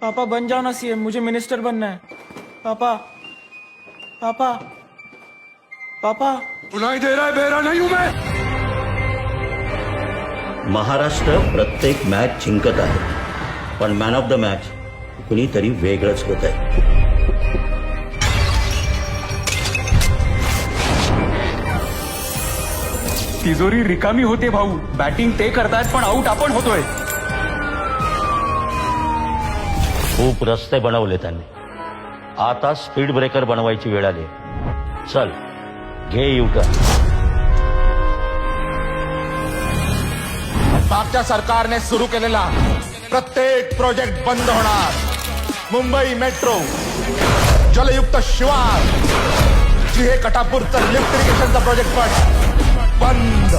पापा बन जाओ ना सीएम, मुझे मिनिस्टर बनना है। पापा पापा पापा सुनाई दे रहा है? बेरा नहीं हूं मैं। महाराष्ट्र प्रत्येक मॅच जिंकत आहे, पण मॅन ऑफ द मॅच कुणीतरी वेगळंच होत आहे. तिजोरी रिकामी होते भाऊ. बॅटिंग ते करतायत पण आऊट आपण होतोय. खूप रस्ते बनवले त्यांनी, आता स्पीड ब्रेकर बनवायची वेळ आली. चल घे युटर्न. मागच्या सरकारने सुरू केलेला प्रत्येक प्रोजेक्ट बंद होणार. मुंबई मेट्रो, जलयुक्त शिवार, जिहे कटापूरचं लिफ्ट इरिगेशनचा प्रोजेक्ट पण बंद.